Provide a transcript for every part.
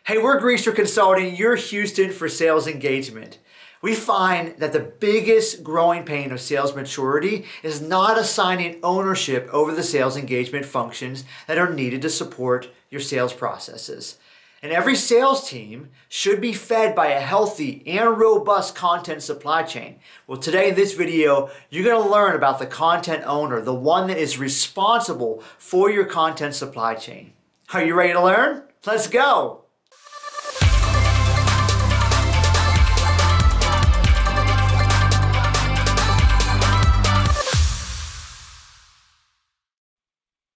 Hey, we're Greaser Consulting, your Houston for sales engagement. We find that the biggest growing pain of sales maturity is not assigning ownership over the sales engagement functions that are needed to support your sales processes. And every sales team should be fed by a healthy and robust content supply chain. Well, today in this video, you're going to learn about the content owner, the one that is responsible for your content supply chain. Are you ready to learn? Let's go!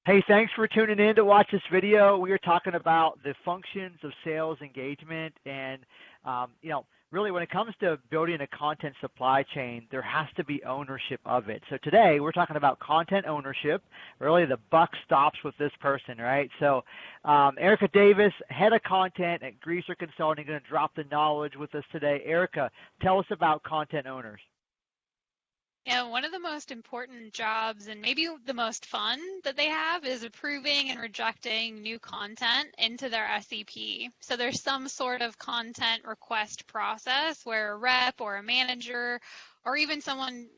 Hey, thanks for tuning in to watch this video. We are talking about the functions of sales engagement, and really when it comes to building a content supply chain, there has to be ownership of it. So today we're talking about content ownership. Really, the buck stops with this person, right? So Erika Davis, head of content at Greaser Consulting, going to drop the knowledge with us today. Erika, tell us about content owners. Yeah, one of the most important jobs and maybe the most fun that they have is approving and rejecting new content into their SEP. So there's some sort of content request process where a rep or a manager or even someone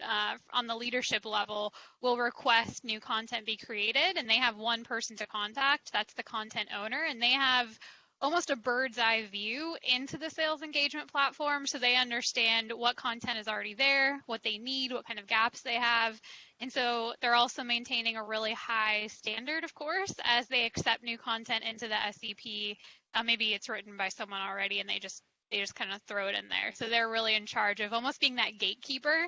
on the leadership level will request new content be created, and they have one person to contact. That's the content owner, and they have almost a bird's eye view into the sales engagement platform, so they understand what content is already there, what they need, what kind of gaps they have. And so they're also maintaining a really high standard, of course, as they accept new content into the SEP. Maybe it's written by someone already and they just kind of throw it in there. So they're really in charge of almost being that gatekeeper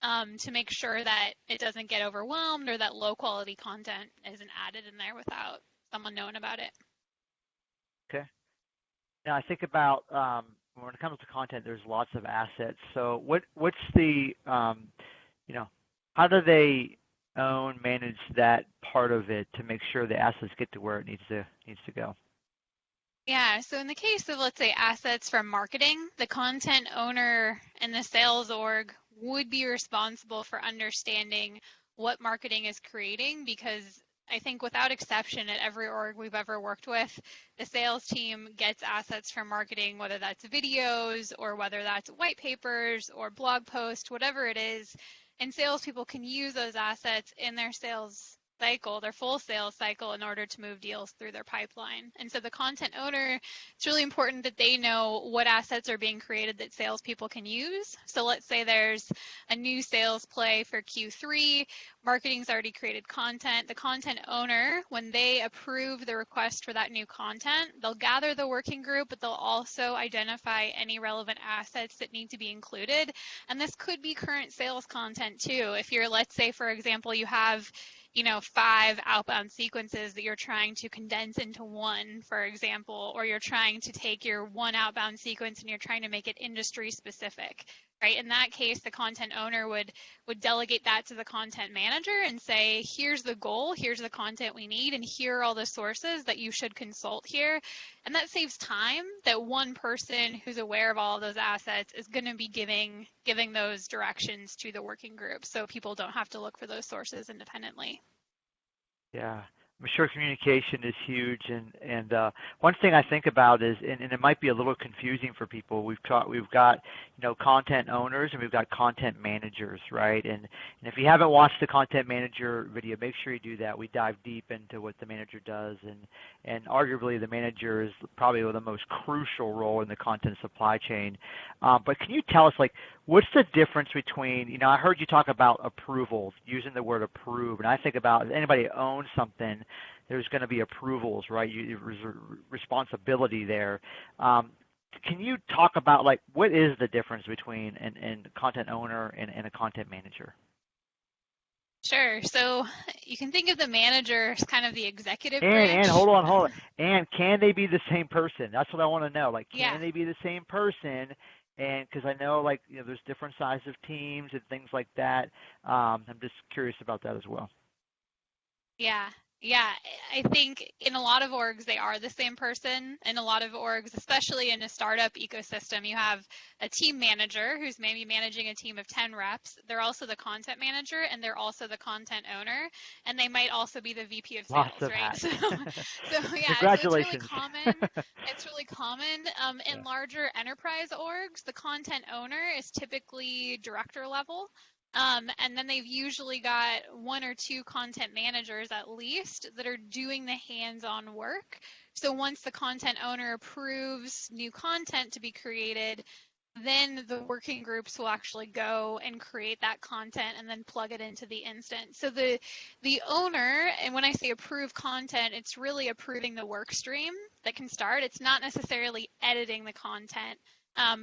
to make sure that it doesn't get overwhelmed or that low quality content isn't added in there without someone knowing about it. Okay. Now I think about when it comes to content, there's lots of assets. So what's the how do they manage that part of it to make sure the assets get to where it needs to go? Yeah, so in the case of, let's say, assets from marketing, the content owner and the sales org would be responsible for understanding what marketing is creating, because I think without exception at every org we've ever worked with, the sales team gets assets from marketing, whether that's videos or whether that's white papers or blog posts, whatever it is, and salespeople can use those assets in their sales cycle, their full sales cycle, in order to move deals through their pipeline. And so the content owner, it's really important that they know what assets are being created that salespeople can use. So let's say there's a new sales play for Q3, marketing's already created content. The content owner, when they approve the request for that new content, they'll gather the working group, but they'll also identify any relevant assets that need to be included. And this could be current sales content too. If you're, let's say, for example, you have 5 outbound sequences that you're trying to condense into one, for example, or you're trying to take your one outbound sequence and you're trying to make it industry specific, right? In that case, the content owner would delegate that to the content manager and say, here's the goal, here's the content we need, and here are all the sources that you should consult here. And that saves time that one person who's aware of all of those assets is going to be giving those directions to the working group, so people don't have to look for those sources independently. Yeah, I'm sure communication is huge, and one thing I think about is, and it might be a little confusing for people. We've got content owners and we've got content managers, right? And if you haven't watched the content manager video, make sure you do that. We dive deep into what the manager does, and arguably the manager is probably the most crucial role in the content supply chain. But can you tell us, what's the difference between, I heard you talk about approvals, using the word approve, and I think about if anybody owns something, there's going to be approvals, right? There's responsibility there. Can you talk about, what is the difference between a content owner and a content manager? Sure. So you can think of the manager as kind of the executive branch. And hold on. And can they be the same person? That's what I want to know. Can they be the same person? And because I know, there's different sizes of teams and things like that. I'm just curious about that as well. Yeah. Yeah, I think in a lot of orgs, they are the same person. In a lot of orgs, especially in a startup ecosystem, you have a team manager who's maybe managing a team of 10 reps. They're also the content manager and they're also the content owner. And they might also be the VP of Lots sales, of right? hats. So it's really Congratulations. common. It's really common. In Yeah. larger enterprise orgs, the content owner is typically director level. And then they've usually got one or two content managers at least that are doing the hands-on work. So once the content owner approves new content to be created, then the working groups will actually go and create that content and then plug it into the instance. So the owner, and when I say approve content, it's really approving the work stream that can start. It's not necessarily editing the content,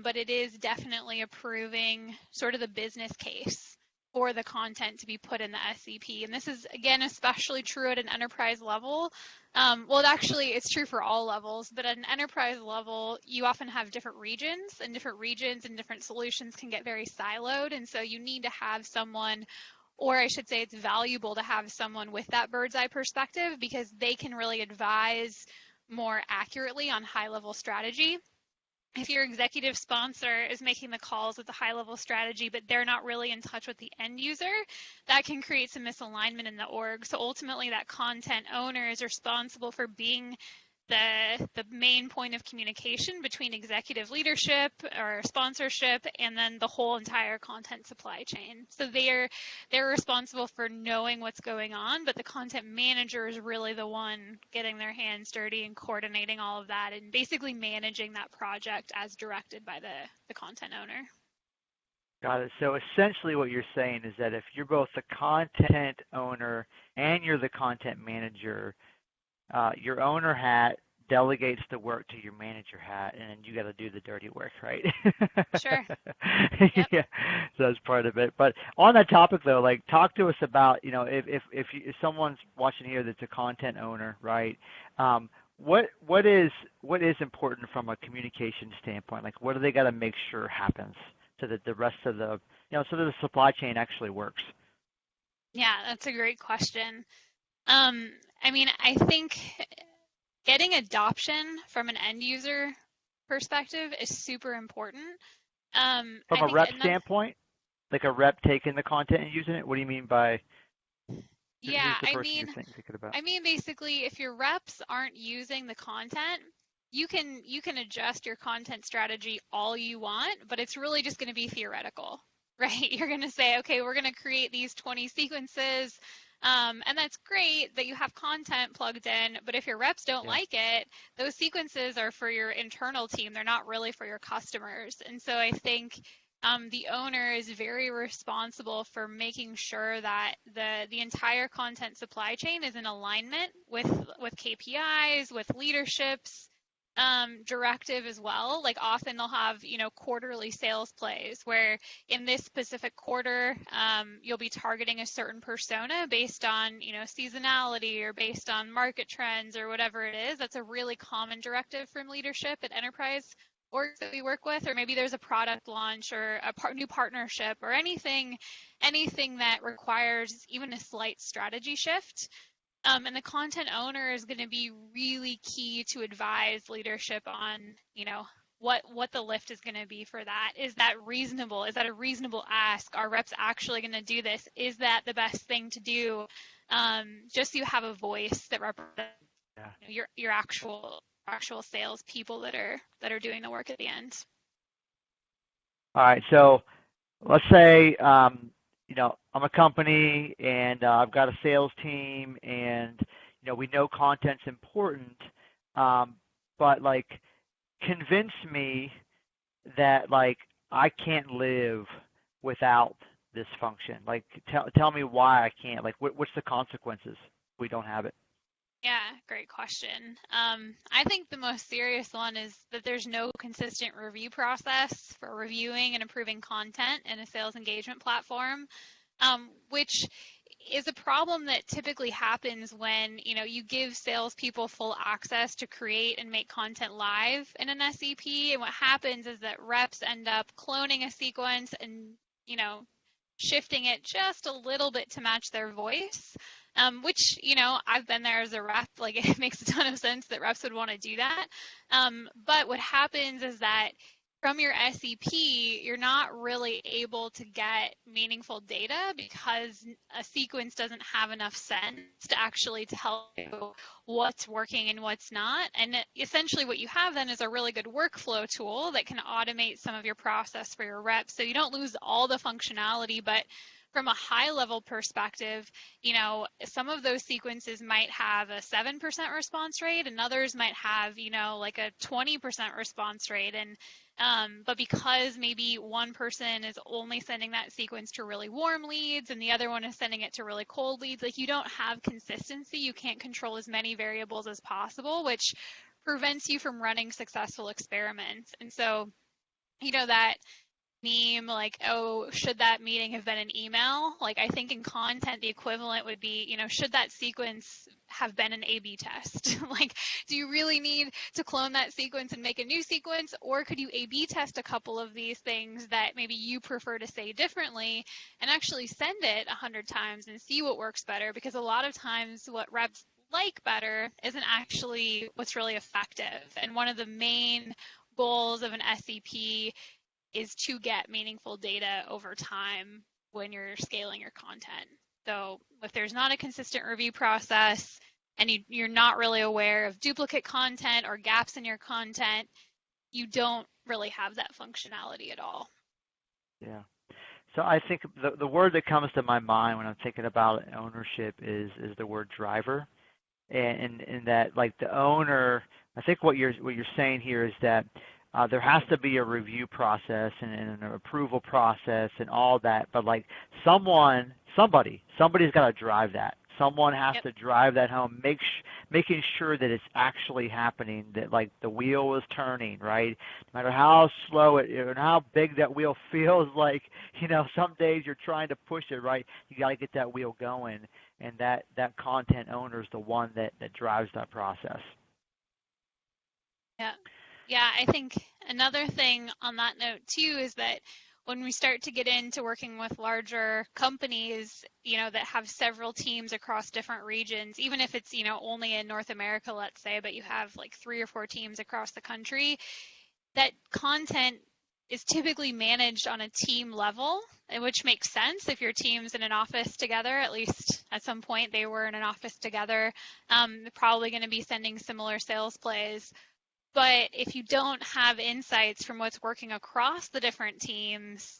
but it is definitely approving sort of the business case for the content to be put in the SCP. And this is, again, especially true at an enterprise level. It's true for all levels, but at an enterprise level, you often have different regions, and different solutions can get very siloed. And so you need to have someone, or I should say it's valuable to have someone with that bird's eye perspective because they can really advise more accurately on high level strategy. If your executive sponsor is making the calls with the high level strategy, but they're not really in touch with the end user, that can create some misalignment in the org. So ultimately that content owner is responsible for being the main point of communication between executive leadership or sponsorship and then the whole entire content supply chain. So they're responsible for knowing what's going on, but the content manager is really the one getting their hands dirty and coordinating all of that and basically managing that project as directed by the content owner. Got it. So essentially what you're saying is that if you're both the content owner and you're the content manager, your owner hat delegates the work to your manager hat, and then you got to do the dirty work, right? Sure. Yep. Yeah, so that's part of it. But on that topic, though, like talk to us about, if someone's watching here that's a content owner, right? What is important from a communication standpoint? Like, what do they got to make sure happens so that the rest of so that the supply chain actually works? Yeah, that's a great question. I think getting adoption from an end user perspective is super important. From I a think rep another, standpoint, like a rep taking the content and using it, what do you mean by yeah, who's the person you're thinking about? basically if your reps aren't using the content, you can adjust your content strategy all you want, but it's really just going to be theoretical, right? You're going to say, okay, we're going to create these 20 sequences. And that's great that you have content plugged in, but if your reps don't Yeah. like it, those sequences are for your internal team. They're not really for your customers. And so I think the owner is very responsible for making sure that the entire content supply chain is in alignment with KPIs, with leadership's directive as well. Like often they'll have, quarterly sales plays where in this specific quarter, you'll be targeting a certain persona based on, seasonality or based on market trends or whatever it is. That's a really common directive from leadership at enterprise orgs that we work with, or maybe there's a product launch or a new partnership or anything that requires even a slight strategy shift. And the content owner is going to be really key to advise leadership on, what the lift is going to be for that. Is that reasonable? Is that a reasonable ask? Are reps actually going to do this? Is that the best thing to do? Just so you have a voice that represents your actual sales people that are doing the work at the end. All right. So let's say I'm a company and I've got a sales team, and we know content's important, but like convince me that like I can't live without this function. Like tell me why I can't. Like what's the consequences if we don't have it? Yeah, great question. I think the most serious one is that there's no consistent review process for reviewing and improving content in a sales engagement platform, which is a problem that typically happens when you give salespeople full access to create and make content live in an SEP. And what happens is that reps end up cloning a sequence and shifting it just a little bit to match their voice. which, I've been there as a rep. Like, it makes a ton of sense that reps would want to do that. But what happens is that from your SEP, you're not really able to get meaningful data because a sequence doesn't have enough sense to actually tell you what's working and what's not. And essentially what you have then is a really good workflow tool that can automate some of your process for your reps. So you don't lose all the functionality, but from a high level perspective, some of those sequences might have a 7% response rate and others might have, like a 20% response rate. And but because maybe one person is only sending that sequence to really warm leads and the other one is sending it to really cold leads, like, you don't have consistency. You can't control as many variables as possible, which prevents you from running successful experiments. And so, that meme, like, oh, should that meeting have been an email? Like, I think in content, the equivalent would be, should that sequence have been an A/B test? Like, do you really need to clone that sequence and make a new sequence? Or could you A/B test a couple of these things that maybe you prefer to say differently and actually send it 100 times and see what works better? Because a lot of times what reps like better isn't actually what's really effective. And one of the main goals of an SEP is to get meaningful data over time when you're scaling your content. So if there's not a consistent review process and you're not really aware of duplicate content or gaps in your content, you don't really have that functionality at all. Yeah. So I think the word that comes to my mind when I'm thinking about ownership is the word driver, and that, like, the owner. I think what you're saying here is that there has to be a review process and an approval process and all that, but, like, somebody's got to drive that. Someone has to drive that home, making sure that it's actually happening, that, like, the wheel is turning, right? No matter how slow and how big that wheel feels, like, some days you're trying to push it, right? You got to get that wheel going, and that content owner is the one that drives that process. Yeah, I think another thing on that note too is that when we start to get into working with larger companies, that have several teams across different regions, even if it's, only in North America, let's say, but you have like 3 or 4 teams across the country, that content is typically managed on a team level, which makes sense if your team's in an office together. At least at some point they were in an office together. They're probably going to be sending similar sales plays. But if you don't have insights from what's working across the different teams,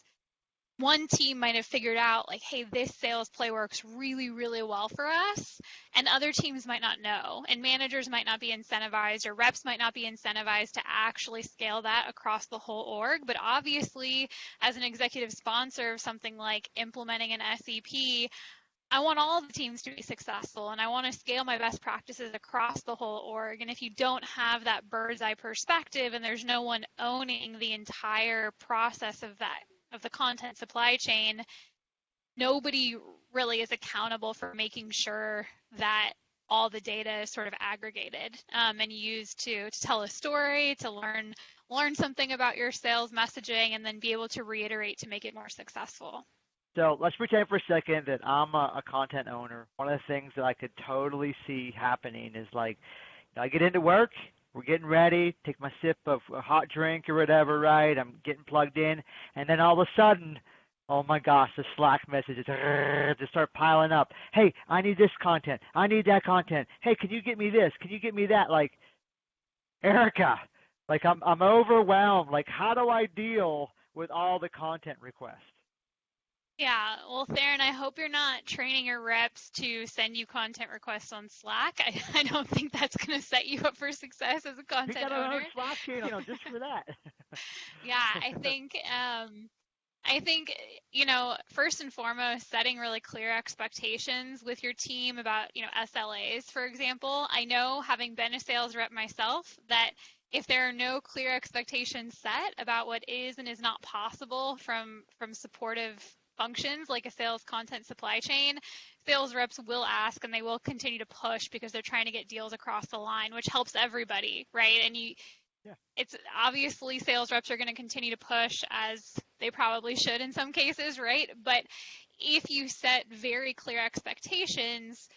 one team might have figured out, like, hey, this sales play works really, really well for us, and other teams might not know, and managers might not be incentivized, or reps might not be incentivized to actually scale that across the whole org. But obviously, as an executive sponsor of something like implementing an SEP, I want all the teams to be successful, and I want to scale my best practices across the whole org. And if you don't have that bird's eye perspective and there's no one owning the entire process of the content supply chain, nobody really is accountable for making sure that all the data is sort of aggregated and used to tell a story, to learn something about your sales messaging, and then be able to reiterate to make it more successful. So let's pretend for a second that I'm a content owner. One of the things that I could totally see happening is, like, I get into work, we're getting ready, take my sip of a hot drink or whatever, right? I'm getting plugged in, and then all of a sudden, oh my gosh, the Slack messages just start piling up. Hey, I need this content. I need that content. Hey, can you get me this? Can you get me that? Like, Erika, like, I'm overwhelmed. Like, how do I deal with all the content requests? Yeah, well, Theron, I hope you're not training your reps to send you content requests on Slack. I don't think that's going to set you up for success as a content owner. We got our own Slack channel just for that. Yeah, I think, first and foremost, setting really clear expectations with your team about, SLAs, for example. I know, having been a sales rep myself, that if there are no clear expectations set about what is and is not possible from supportive functions like a sales content supply chain, sales reps will ask and they will continue to push because they're trying to get deals across the line, which helps everybody, right? And it's obviously sales reps are going to continue to push, as they probably should in some cases, right? But if you set very clear expectations,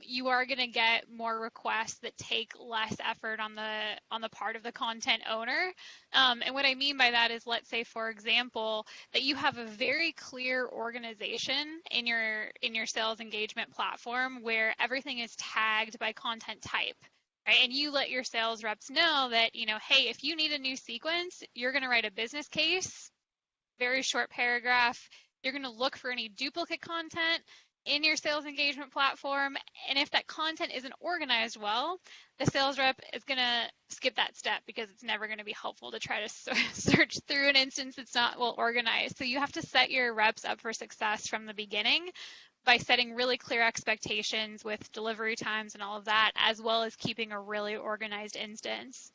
you are going to get more requests that take less effort on the part of the content owner. And what I mean by that is, let's say, for example, that you have a very clear organization in your sales engagement platform where everything is tagged by content type. Right? And you let your sales reps know that, hey, if you need a new sequence, you're going to write a business case, very short paragraph. You're going to look for any duplicate content in your sales engagement platform. And if that content isn't organized well, the sales rep is going to skip that step because it's never going to be helpful to try to search through an instance that's not well organized. So you have to set your reps up for success from the beginning by setting really clear expectations with delivery times and all of that, as well as keeping a really organized instance.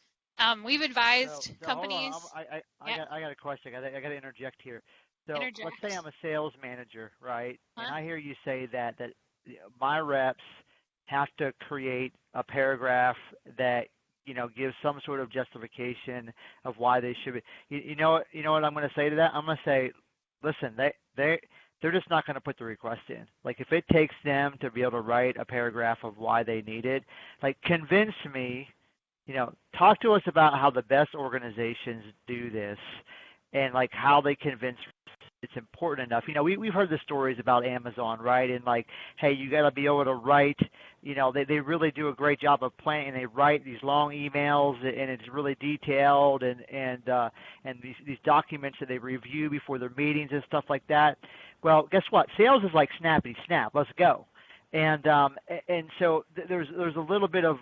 We've advised companies. Hold on. I got a question. I got to interject here. So let's say Interject. I'm a sales manager, right? Huh? And I hear you say that my reps have to create a paragraph that gives some sort of justification of why they should be. You know what I'm going to say to that? I'm going to say, listen, they're just not going to put the request in. Like, if it takes them to be able to write a paragraph of why they need it, like, convince me. Talk to us about how the best organizations do this and like how they convince it's important enough. We've heard the stories about Amazon, right? And like, hey, you got to be able to write, they really do a great job of planning. They write these long emails and it's really detailed and these documents that they review before their meetings and stuff like that. Well, guess what? Sales is like snappy snap. Let's go. And so there's a little bit of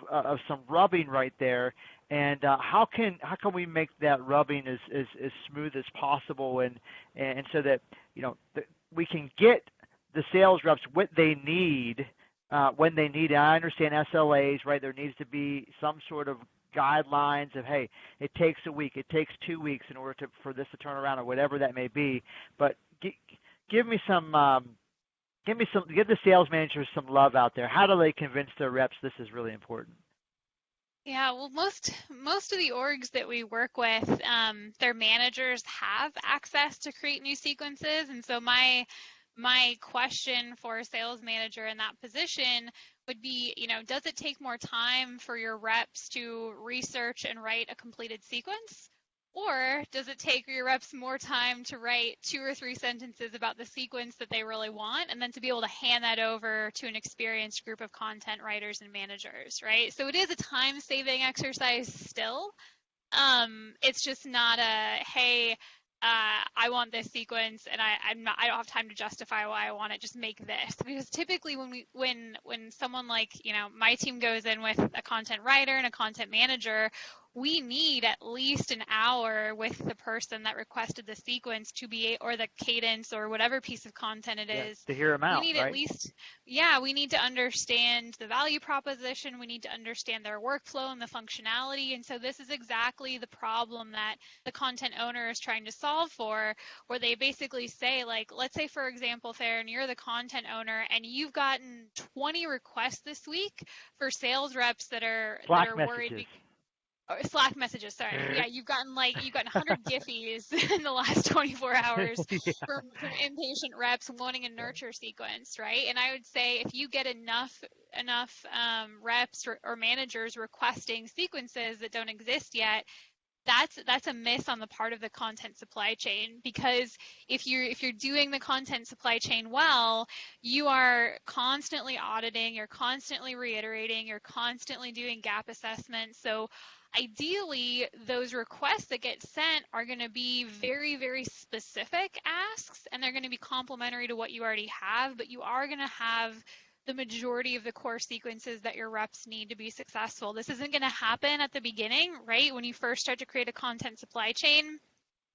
some rubbing right there. And how can we make that rubbing as smooth as possible and so that we can get the sales reps what they need when they need it. I understand SLAs, right? There needs to be some sort of guidelines of, hey, it takes a week, it takes 2 weeks in order for this to turn around or whatever that may be. But give me some. Give the sales managers some love out there. How do they convince their reps this is really important? Yeah, well, most of the orgs that we work with, their managers have access to create new sequences, and so my question for a sales manager in that position would be, does it take more time for your reps to research and write a completed sequence? Or does it take your reps more time to write 2 or 3 sentences about the sequence that they really want and then to be able to hand that over to an experienced group of content writers and managers, right? So it is a time-saving exercise still. It's just not a, hey, I want this sequence and I don't have time to justify why I want it, just make this. Because typically when someone like, my team goes in with a content writer and a content manager, we need at least an hour with the person that requested the sequence to be, or the cadence or whatever piece of content it is. To hear them out, we need right? At least, we need to understand the value proposition. We need to understand their workflow and the functionality. And so this is exactly the problem that the content owner is trying to solve for, where they basically say, like, let's say, for example, Theron, you're the content owner and you've gotten 20 requests this week for sales reps that are worried. Slack messages, sorry. Yeah, you've gotten 100 Giphies in the last 24 hours from impatient reps wanting a nurture sequence, right? And I would say if you get enough reps or managers requesting sequences that don't exist yet, that's a miss on the part of the content supply chain, because if you're doing the content supply chain well, you are constantly auditing, you're constantly reiterating, you're constantly doing gap assessments. So ideally, those requests that get sent are going to be very, very specific asks, and they're going to be complementary to what you already have, but you are going to have the majority of the core sequences that your reps need to be successful. This isn't going to happen at the beginning, right? When you first start to create a content supply chain,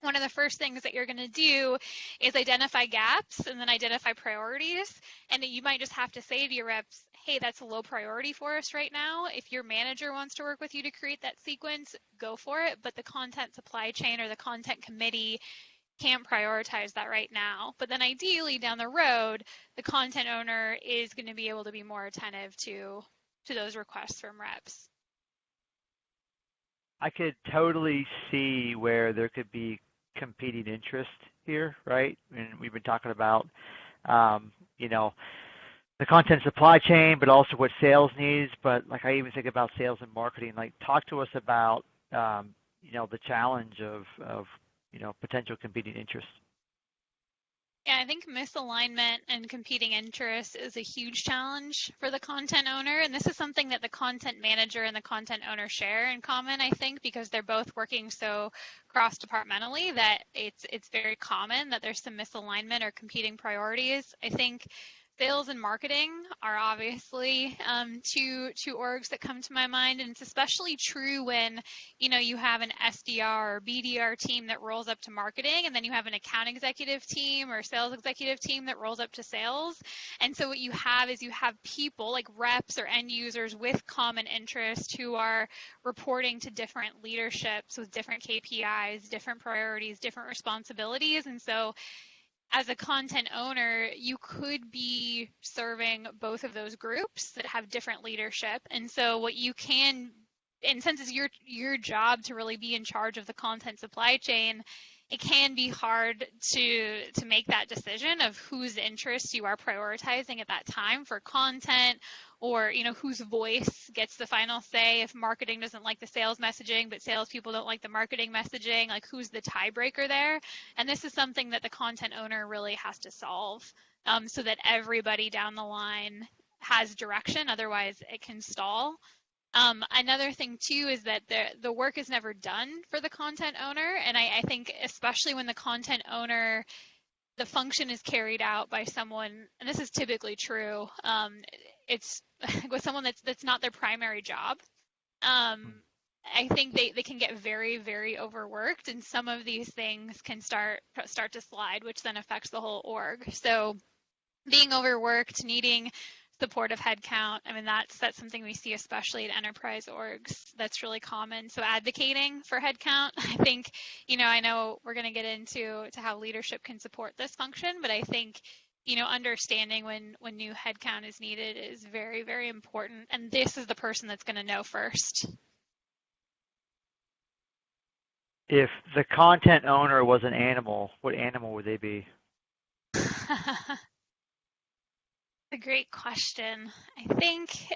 one of the first things that you're going to do is identify gaps and then identify priorities. And you might just have to say to your reps, hey, that's a low priority for us right now. If your manager wants to work with you to create that sequence, go for it. But the content supply chain or the content committee can't prioritize that right now. But then ideally down the road, the content owner is going to be able to be more attentive to those requests from reps. I could totally see where there could be competing interest here, right? And we've been talking about, the content supply chain, but also what sales needs. But like I even think about sales and marketing. Like talk to us about the challenge of potential competing interests. Yeah, I think misalignment and competing interests is a huge challenge for the content owner. And this is something that the content manager and the content owner share in common, I think, because they're both working so cross-departmentally that it's very common that there's some misalignment or competing priorities. I think sales and marketing are obviously two orgs that come to my mind, and it's especially true when you have an SDR or BDR team that rolls up to marketing, and then you have an account executive team or sales executive team that rolls up to sales. And so what you have is you have people like reps or end users with common interest who are reporting to different leaderships with different KPIs, different priorities, different responsibilities. And so as a content owner, you could be serving both of those groups that have different leadership. And so what you can, and since it's your job to really be in charge of the content supply chain, it can be hard to make that decision of whose interests you are prioritizing at that time for content, or whose voice gets the final say if marketing doesn't like the sales messaging, but salespeople don't like the marketing messaging. Like, who's the tiebreaker there? And this is something that the content owner really has to solve, so that everybody down the line has direction. Otherwise, it can stall. Another thing too is that the work is never done for the content owner, and I think especially when the content owner, the function is carried out by someone, and this is typically true, it's with someone that's not their primary job. I think they can get very, very overworked, and some of these things can start to slide, which then affects the whole org. So being overworked, needing supportive headcount, I mean, that's something we see especially at enterprise orgs. That's really common. So advocating for headcount, I think, I know we're going to get into how leadership can support this function, but I think, understanding when new headcount is needed is very, very important. And this is the person that's going to know first. If the content owner was an animal, what animal would they be? A great question. I think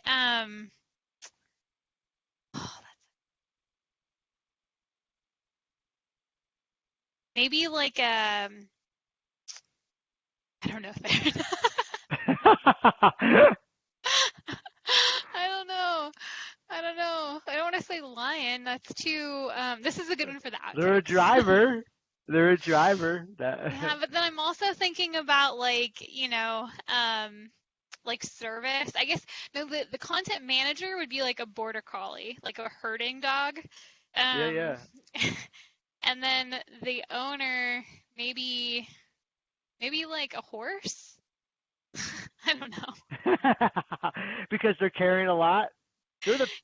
maybe like I don't know. I don't know. I don't want to say lion. That's too. This is a good one for the outtakes. They're a driver. They're a driver. Yeah, but then I'm also thinking about like service. I guess no, the content manager would be like a border collie, like a herding dog. Yeah. And then the owner, maybe like a horse. I don't know. Because they're carrying a lot.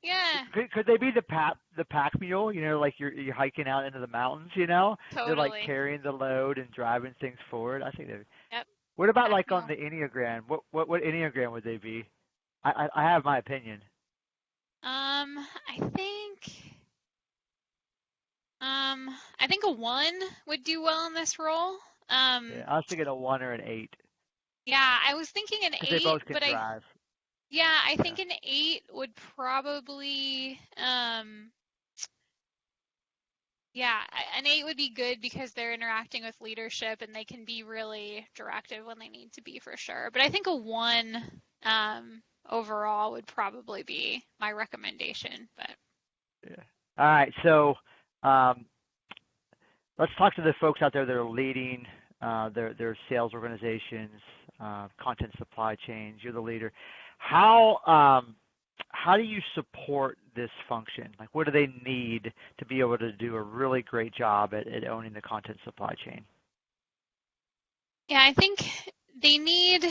Yeah. Could they be the pack mule? Like you're hiking out into the mountains. Totally. They're like carrying the load and driving things forward. I think they. Yep. What about like on the Enneagram? What Enneagram would they be? I have my opinion. I think a 1 would do well in this role. Yeah, I was thinking a 1 or an 8. Yeah, I was thinking an 8, they both can drive. I think an 8 would probably an 8 would be good because they're interacting with leadership and they can be really directive when they need to be, for sure. But I think a 1 overall would probably be my recommendation. But yeah. All right, so let's talk to the folks out there that are leading their sales organizations, content supply chains. You're the leader. How do you support this function? Like, what do they need to be able to do a really great job at owning the content supply chain? Yeah, I think they need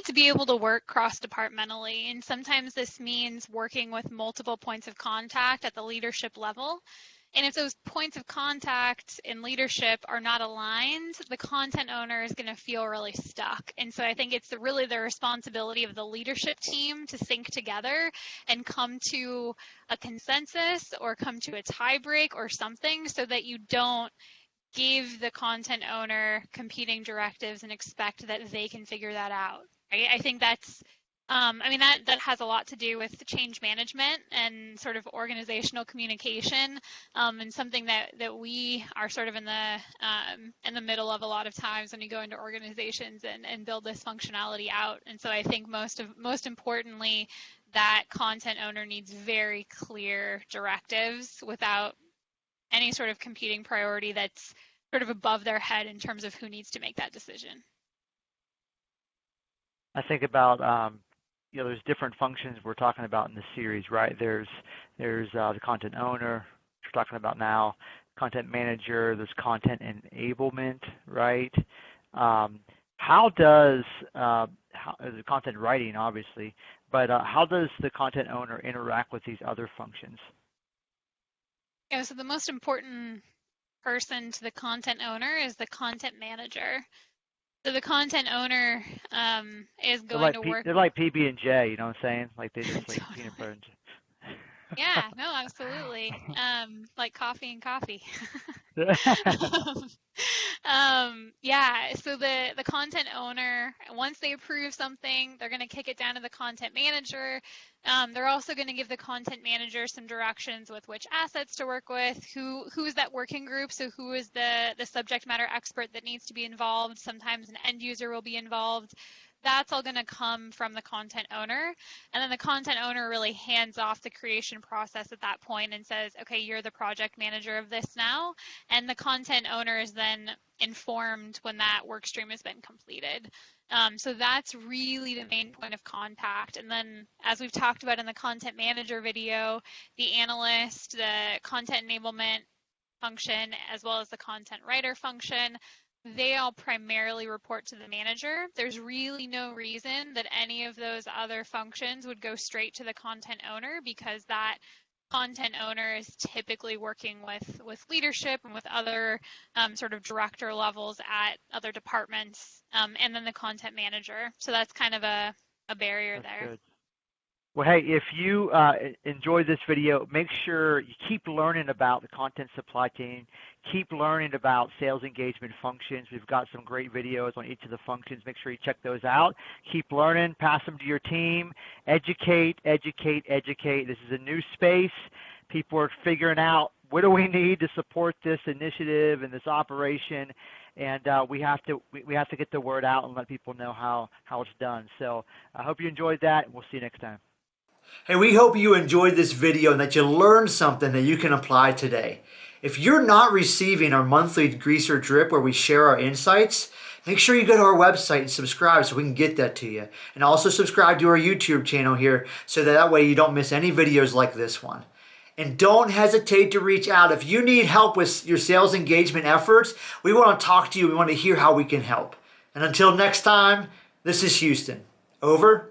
to be able to work cross-departmentally, and sometimes this means working with multiple points of contact at the leadership level. And if those points of contact in leadership are not aligned, the content owner is going to feel really stuck. And so I think it's really the responsibility of the leadership team to sync together and come to a consensus or come to a tie break or something, so that you don't give the content owner competing directives and expect that they can figure that out. Right? I think that's I mean, that has a lot to do with change management and sort of organizational communication, and something that we are sort of in the middle of a lot of times when you go into organizations and build this functionality out. And so I think most importantly, that content owner needs very clear directives without any sort of competing priority that's sort of above their head in terms of who needs to make that decision. I think about there's different functions we're talking about in this series, right? There's the content owner, which we're talking about now, content manager, there's content enablement, right? How does the content writing, obviously, but how does the content owner interact with these other functions? Yeah, so the most important person to the content owner is the content manager. So the content owner is going to work. They're like PB and J, you know what I'm saying? Like they just like Totally. peanut butter and Yeah, no, absolutely. Like coffee and coffee. Yeah, so the content owner, once they approve something, they're going to kick it down to the content manager. They're also going to give the content manager some directions with which assets to work with, who is that working group, so who is the subject matter expert that needs to be involved. Sometimes an end user will be involved. That's all going to come from the content owner. And then the content owner really hands off the creation process at that point and says, okay, you're the project manager of this now. And the content owner is then informed when that work stream has been completed. So that's really the main point of contact. And then, as we've talked about in the content manager video, the analyst, the content enablement function, as well as the content writer function, they all primarily report to the manager. There's really no reason that any of those other functions would go straight to the content owner, because that content owner is typically working with leadership and with other sort of director levels at other departments, and then the content manager. So that's kind of a barrier there. Good. Well, hey, if you enjoyed this video, make sure you keep learning about the content supply chain. Keep learning about sales engagement functions. We've got some great videos on each of the functions. Make sure you check those out. Keep learning. Pass them to your team. Educate, educate, educate. This is a new space. People are figuring out, what do we need to support this initiative and this operation? And we have to get the word out and let people know how it's done. So I hope you enjoyed that, and we'll see you next time. Hey, we hope you enjoyed this video and that you learned something that you can apply today. If you're not receiving our monthly Greaser Drip where we share our insights, make sure you go to our website and subscribe so we can get that to you. And also subscribe to our YouTube channel here so that way you don't miss any videos like this one. And don't hesitate to reach out. If you need help with your sales engagement efforts, we want to talk to you. We want to hear how we can help. And until next time, this is Houston. Over